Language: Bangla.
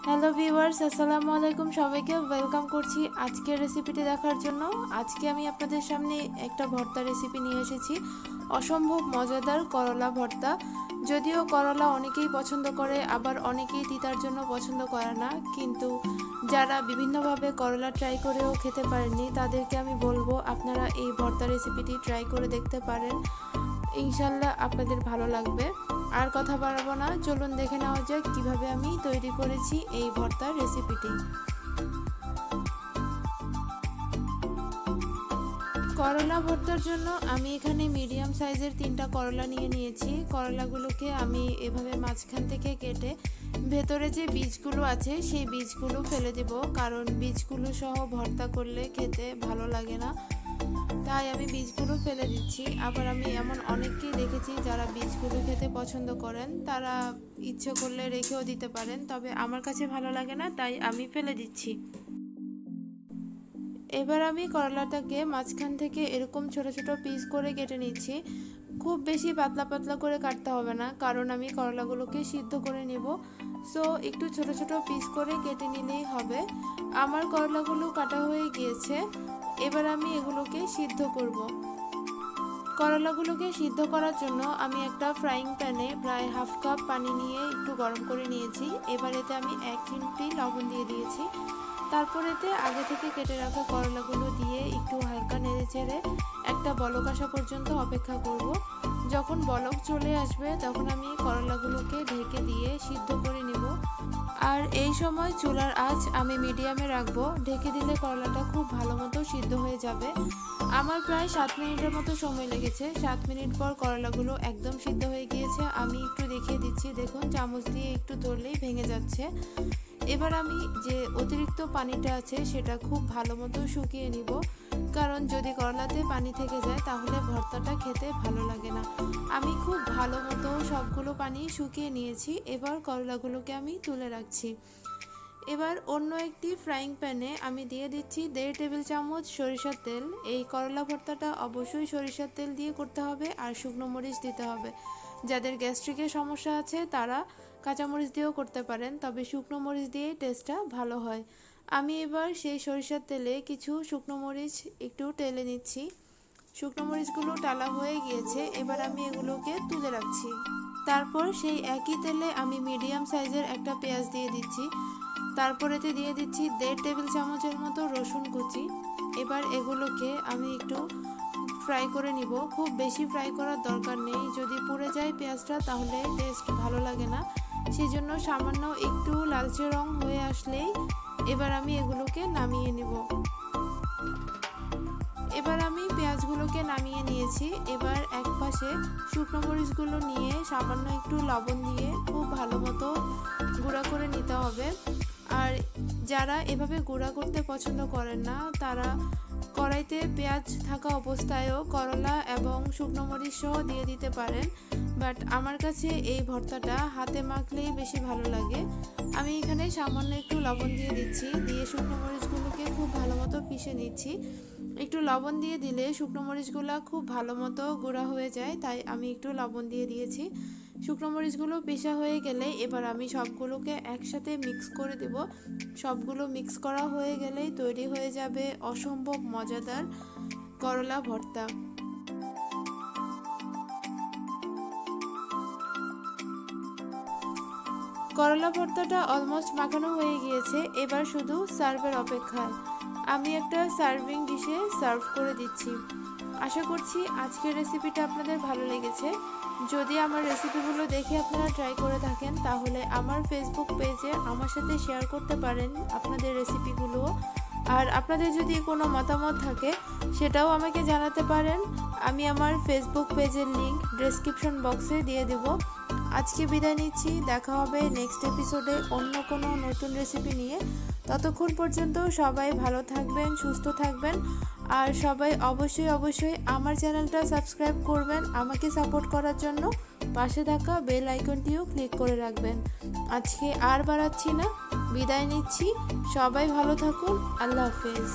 হ্যালো ভিউয়ার্স, আসসালামু আলাইকুম। সবাইকে ওয়েলকাম করছি আজকের রেসিপিটি দেখার জন্য। আজকে আমি আপনাদের সামনে একটা ভর্তা রেসিপি নিয়ে এসেছি, অসম্ভব মজাদার করলা ভর্তা। যদিও করলা অনেকেই পছন্দ করে, আবার অনেকেই তিতার জন্য পছন্দ করে না, কিন্তু যারা বিভিন্নভাবে করলা ট্রাই করেও খেতে পারেননি তাদেরকে আমি বলবো আপনারা এই ভর্তা রেসিপিটি ট্রাই করে দেখতে পারেন। ইনশাল্লাহ আপনাদের ভালো লাগবে। আর কথা বাড়াবো না, চলুন দেখে নেওয়া যাক কিভাবে আমি তৈরি করেছি এই ভর্তার রেসিপিটি। করলা ভর্তার জন্য আমি এখানে মিডিয়াম সাইজের 3টা করলা নিয়ে নিয়েছি। করলাগুলোকে আমি এভাবে মাঝখান থেকে কেটে ভেতরে যে বীজগুলো আছে সেই বীজগুলো ফেলে দেব, কারণ বীজগুলো সহ ভর্তা করলে খেতে ভালো লাগে না, তাই আমি বীজগুলো ফেলে দিচ্ছি। আবার আমি এমন অনেককেই দেখেছি যারা বীজগুলো খেতে পছন্দ করেন, তারা ইচ্ছে করলে রেখেও দিতে পারেন, তবে আমার কাছে ভালো লাগে না, তাই আমি ফেলে দিচ্ছি। এবার আমি করলাটাকে মাঝখান থেকে এরকম ছোট ছোট পিস করে কেটে নিচ্ছি। খুব বেশি পাতলা পাতলা করে কাটতে হবে না, কারণ আমি করলাগুলোকে সিদ্ধ করে নেব। সো একটু ছোট ছোট পিস করে কেটে নিলেই হবে। আমার করলাগুলো কাটা হয়ে গিয়েছে, এবার আমি এগুলোকে সিদ্ধ করব। করলাগুলোকে সিদ্ধ করার জন্য আমি একটা ফ্রাইং প্যানে প্রায় হাফ কাপ পানি নিয়ে একটু গরম করে নিয়েছি। এবার এতে আমি 1 চিমটি লবণ দিয়ে দিয়েছি। তারপর এতে আগে থেকে কেটে রাখা করলাগুলো দিয়ে একটু হালকা নেড়ে চেড়ে একটা বলক আসা পর্যন্ত অপেক্ষা করব। যখন বলক চলে আসবে তখন আমি করলাগুলোকে ঢেকে দিয়ে সিদ্ধ করে নেব। আর এই সময় চুলার আঁচ আমি মিডিয়ামে রাখবো। ঢেকে দিলে করলাটা খুব ভালো মতো সিদ্ধ হয়ে যাবে। আমার প্রায় 7 মিনিটের মতো সময় লেগেছে। 7 মিনিট পর করলাগুলো একদম সিদ্ধ হয়ে গিয়েছে। আমি একটু দেখিয়ে দিচ্ছি, দেখুন চামচ দিয়ে একটু ধরলেই ভেঙে যাচ্ছে। এবার আমি যে অতিরিক্ত পানিটা আছে সেটা খুব ভালো মতো শুকিয়ে নিব, কারণ যদি করলাতে পানি থেকে যায় তাহলে ভর্তাটা খেতে ভালো লাগে না। আমি খুব ভালো মতো সবগুলো পানি শুকিয়ে নিয়েছি। এবার করলাগুলোকে আমি তুলে রাখছি। এবার অন্য একটি ফ্রাইং প্যানে আমি দিয়ে দিচ্ছি 1.5 টেবিল চামচ সরিষার তেল। এই করলা ভর্তাটা অবশ্যই সরিষার তেল দিয়ে করতে হবে, আর শুকনো মরিচ দিতে হবে। যাদের গ্যাস্ট্রিকের সমস্যা আছে তারা কাঁচামরিচ দিয়েও করতে পারেন, তবে শুকনো মরিচ দিয়েই টেস্টটা ভালো হয়। আমি এবার সেই সরিষার তেলে কিছু শুকনো মরিচ একটু টেলে নিচ্ছি। শুকনো মরিচগুলো টালা হয়ে গিয়েছে, এবার আমি এগুলোকে তুলে রাখছি। তারপর সেই একই তেলে আমি মিডিয়াম সাইজের একটা পেঁয়াজ দিয়ে দিচ্ছি। তারপর এতে দিয়ে দিচ্ছি 1.5 টেবিল চামচের মতো রসুন কুচি। এবার এগুলোকে আমি একটু ফ্রাই করে নিব। খুব বেশি ফ্রাই করার দরকার নেই, যদি পুড়ে যায় পেঁয়াজটা তাহলে টেস্ট ভালো লাগে না। সেই জন্য সামান্য একটু লালচে রং হয়ে আসলেই এবার আমি এগুলোকে নামিয়ে নেব। এবার আমি পেঁয়াজগুলোকে নামিয়ে নিয়েছি। এবার এক পাশে শুকনো মরিচগুলো নিয়ে সামান্য একটু লবণ দিয়ে খুব ভালো মতো গুঁড়া করে নিতে হবে। আর যারা এভাবে গুঁড়া করতে পছন্দ করেন না তারা কড়াইতে পেঁয়াজ থাকা অবস্থায়ও করলা এবং শুকনো মরিচ সহ দিয়ে দিতে পারেন, বাট আমার কাছে এই ভর্তাটা হাতে মাখলেই বেশি ভালো লাগে। আমি এখানে সামান্য একটু লবণ দিয়ে দিচ্ছি, দিয়ে শুকনো মরিচগুলোকে খুব ভালো মতো পিষে নিচ্ছি। একটু লবণ দিয়ে দিলে শুকনো মরিচগুলো খুব ভালো মতো গুঁড়া হয়ে যায়, তাই আমি একটু লবণ দিয়ে দিয়েছি। শুকনো মরিচগুলো পিষা হয়ে গেলে এবার আমি সবগুলোকে একসাথে মিক্স করে দেব। সবগুলো মিক্স করা হয়ে গেলেই তৈরি হয়ে যাবে অসম্ভব মজাদার করলা ভর্তা। করলা ভর্তাটা অলমোস্ট মাখানো হয়ে গিয়েছে, এবার শুধু সার্ভের অপেক্ষায়। আমি একটা সার্ভিং ডিশে সার্ভ করে দিচ্ছি। আশা করছি আজকের রেসিপিটা আপনাদের ভালো লেগেছে। যদি আমার রেসিপিগুলো দেখে আপনারা ট্রাই করে থাকেন তাহলে আমার ফেসবুক পেজে আমার সাথে শেয়ার করতে পারেন আপনাদের রেসিপিগুলো। আর আপনাদের যদি কোনো মতামত থাকে সেটাও আমাকে জানাতে পারেন। আমি আমার ফেসবুক পেজের লিংক ডেসক্রিপশন বক্সে দিয়ে দেব। আজকে বিদায় নিচ্ছি, দেখা হবে নেক্সট এপিসোডে অন্য কোনো নতুন রেসিপি নিয়ে। ততক্ষণ পর্যন্ত সবাই ভালো থাকবেন, সুস্থ থাকবেন, আর সবাই অবশ্যই আমার চ্যানেলটা সাবস্ক্রাইব করবেন আমাকে সাপোর্ট করার জন্য। পাশে থাকা বেল আইকনটিও ক্লিক করে রাখবেন। আজকে আর বাড়াচ্ছি না, বিদায় নিচ্ছি। সবাই ভালো থাকুন। আল্লাহ হাফেজ।